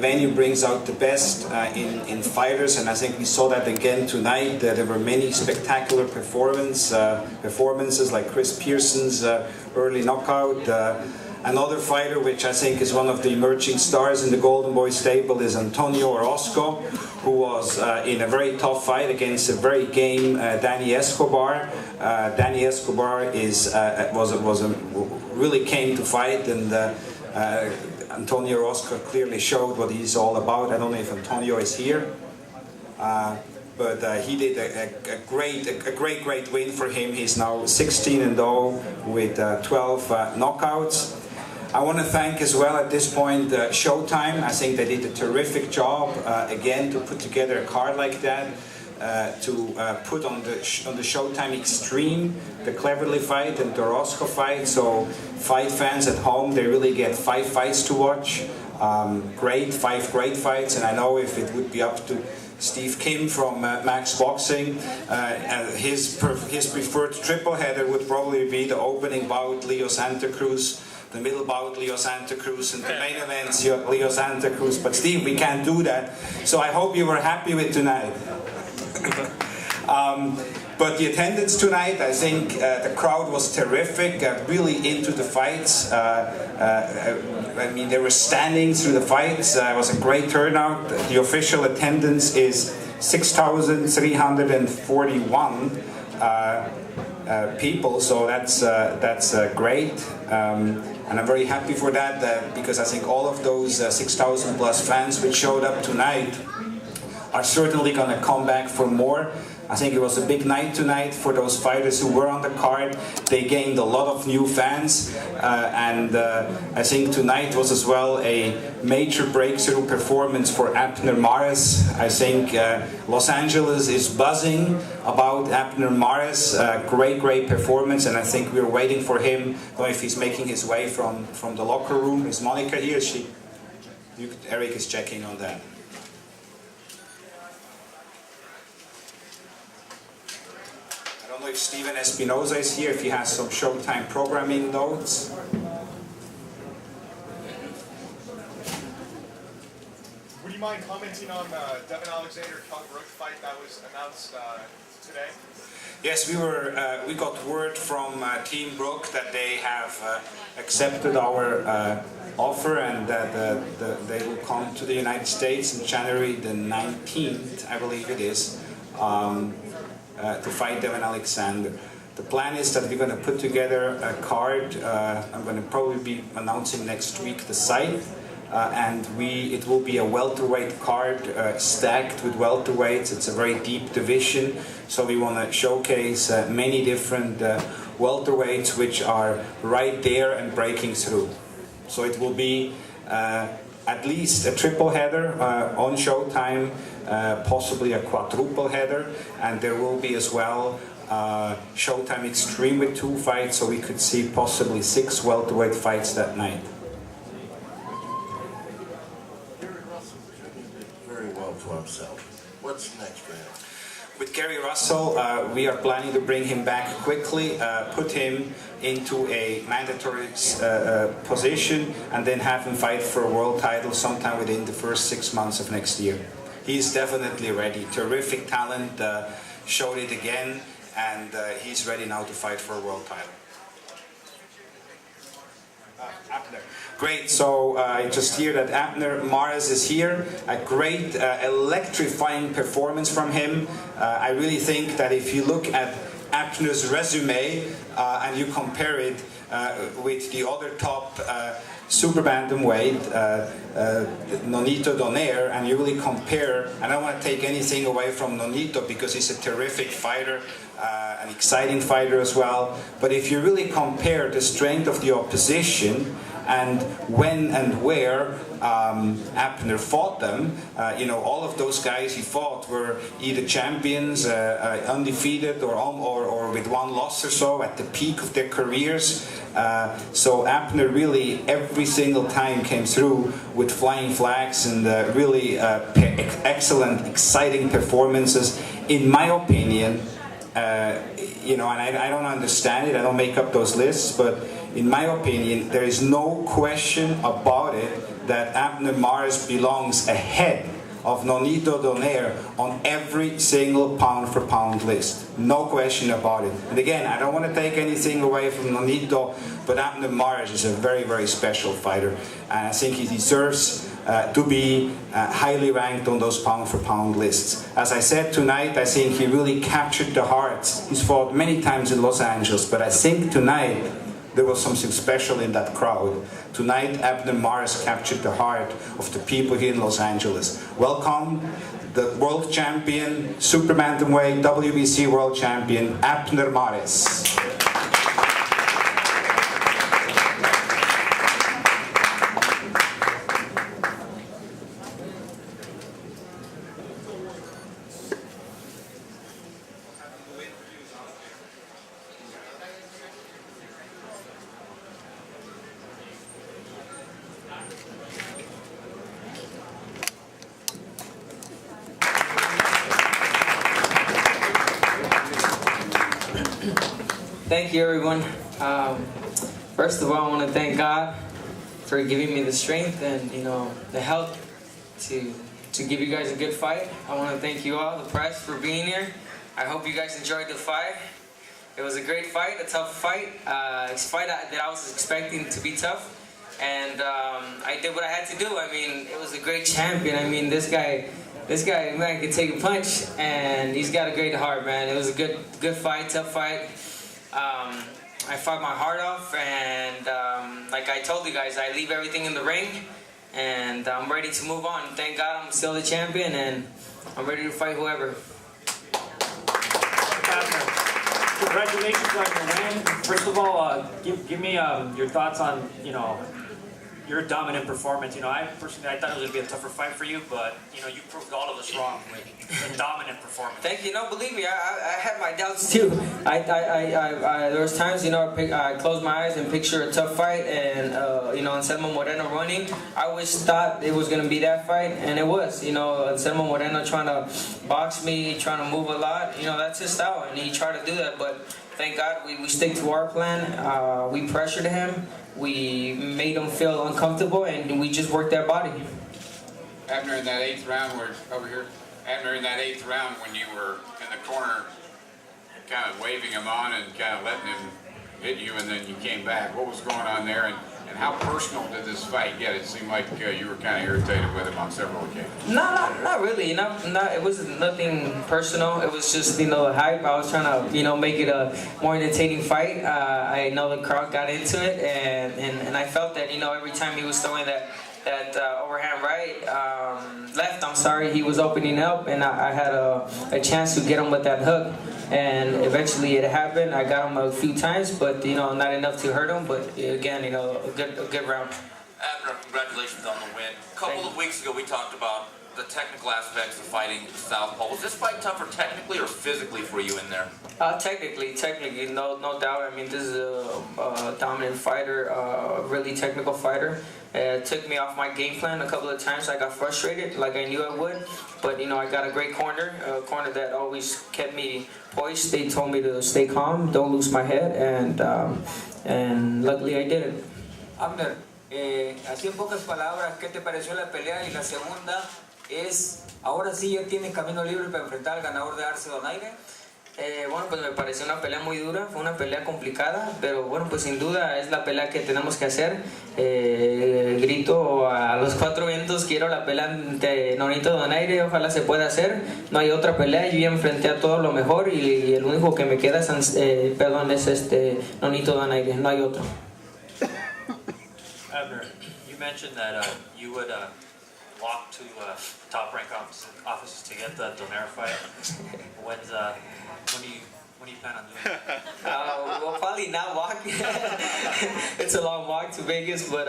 venue brings out the best in fighters, and I think we saw that again tonight. There were many spectacular performances like Chris Pearson's early knockout. Another fighter which I think is one of the emerging stars in the Golden Boy stable is Antonio Orozco, who was in a very tough fight against a very game Danny Escobar. Danny Escobar really came to fight, and Antonio Orozco clearly showed what he's all about. I don't know if Antonio is here, but he did a great win for him. He's now 16-0 with 12 knockouts. I want to thank as well at this point Showtime. I think they did a terrific job again to put together a card like that, to put on the Showtime Extreme, the Cleverly fight and the Orozco fight. So fight fans at home, they really get 5 fights to watch. 5 great fights, and I know if it would be up to Steve Kim from Max Boxing, his preferred triple header would probably be the opening bout Leo Santa Cruz, the middle bout Leo Santa Cruz, and the main events Leo Santa Cruz. But Steve, we can't do that. So I hope you were happy with tonight. But the attendance tonight, I think the crowd was terrific, really into the fights. I mean, they were standing through the fights. It was a great turnout. The official attendance is 6,341 people, so that's great. And I'm very happy for that, because I think all of those 6,000 plus fans which showed up tonight are certainly going to come back for more. I think it was a big night tonight for those fighters who were on the card. They gained a lot of new fans, and I think tonight was as well a major breakthrough performance for Abner Mares. I think Los Angeles is buzzing about Abner Mares. Great performance, and I think we're waiting for him. I don't know if he's making his way from the locker room. Is Monica here? Eric is checking on that. I don't know if Steven Espinoza is here, if he has some Showtime programming notes. Would you mind commenting on Devin Alexander-Kell Brook fight that was announced today? Yes, we got word from Team Brook that they have accepted our offer, and that they will come to the United States on January the 19th, I believe it is. To fight Devin Alexander. The plan is that we're going to put together a card. I'm going to probably be announcing next week the site, and it will be a welterweight card stacked with welterweights. It's a very deep division, so we want to showcase many different welterweights which are right there and breaking through. So it will be at least a triple header on Showtime, possibly a quadruple header, and there will be as well Showtime Extreme with 2 fights, so we could see possibly 6 welterweight fights that night. Very well for himself. What's next for him? With Gary Russell, we are planning to bring him back quickly, put him into a mandatory position, and then have him fight for a world title sometime within the first 6 months of next year. He's definitely ready. Terrific talent, showed it again, and he's ready now to fight for a world title. Abner. Great, so I just hear that Abner Mares is here. A great electrifying performance from him. I really think that if you look at Abner's resume and you compare it with the other top super bantamweight, Nonito Donaire, and you really compare, and I don't want to take anything away from Nonito because he's a terrific fighter, an exciting fighter as well, but if you really compare the strength of the opposition and when and where Abner fought them, all of those guys he fought were either champions, undefeated, or with 1 loss or so at the peak of their careers. So Abner really every single time came through with flying flags and really excellent, exciting performances. In my opinion, and I don't understand it, I don't make up those lists, but in my opinion, there is no question about it that Abner Mares belongs ahead of Nonito Donaire on every single pound-for-pound list. No question about it. And again, I don't want to take anything away from Nonito, but Abner Mares is a very, very special fighter. And I think he deserves to be highly ranked on those pound-for-pound lists. As I said tonight, I think he really captured the hearts. He's fought many times in Los Angeles, but I think tonight there was something special in that crowd. Tonight, Abner Mares captured the heart of the people here in Los Angeles. Welcome, the world champion, super bantamweight, WBC world champion, Abner Mares. Thank you, everyone. First of all, I want to thank God for giving me the strength and the health to give you guys a good fight. I want to thank you all, the press, for being here. I hope you guys enjoyed the fight. It was a great fight, a tough fight. It's a fight that I was expecting to be tough, and I did what I had to do. I mean, it was a great champion. I mean, this guy, man, can take a punch, and he's got a great heart, man. It was a good fight, tough fight. I fought my heart off, and like I told you guys, I leave everything in the ring, and I'm ready to move on. Thank God I'm still the champion, and I'm ready to fight whoever. Congratulations on your win. First of all, give me your thoughts on your dominant performance. I personally I thought it was gonna be a tougher fight for you, but you proved all of us wrong with a dominant performance. Thank you. No, believe me, I had my doubts too. There was times I closed my eyes and picture a tough fight, and Anselmo Moreno running. I always thought it was gonna be that fight, and it was. Anselmo Moreno trying to box me, trying to move a lot. That's his style, and he tried to do that, but. Thank God we stick to our plan. We pressured him. We made him feel uncomfortable, and we just worked that body. Abner, in that eighth round, Abner, in that eighth round, when you were in the corner, kind of waving him on and kind of letting him hit you, and then you came back. What was going on there, and how personal did this fight get? It seemed like you were kind of irritated with him on several occasions. No, not really. It wasn't nothing personal. It was just the hype. I was trying to make it a more entertaining fight. I know the crowd got into it, and I felt that every time he was throwing that overhand left, I'm sorry, he was opening up, and I had a chance to get him with that hook, and eventually it happened. I got him a few times, but not enough to hurt him. But again, a good round. Abner, congratulations on the win. A couple of weeks ago, we talked about the technical aspects of fighting southpaw. Was this fight tougher technically or physically for you in there? Technically, no doubt. I mean, this is a dominant fighter, a really technical fighter. It took me off my game plan a couple of times. I got frustrated, like I knew I would. But I got a great corner, a corner that always kept me poised. They told me to stay calm, don't lose my head, and luckily I did it. Abner, así en pocas palabras, ¿qué te pareció la pelea? Y la segunda es, ahora sí ya tienes camino libre para enfrentar al ganador de Arce Donaire. Bueno, pues me pareció una pelea muy dura, fue una pelea complicada, pero bueno, pues sin duda es la pelea que tenemos que hacer. Grito a los cuatro vientos, quiero la pelea ante Nonito Donaire, ojalá se pueda hacer. No hay otra pelea, yo ya enfrenté a todo lo mejor y el único que me queda es Nonito Donaire, no hay otro. Abner, you mentioned that you would walk to top rank offices to get the Donaire fight. When do you plan on doing that? We'll probably not walk. It's a long walk to Vegas, but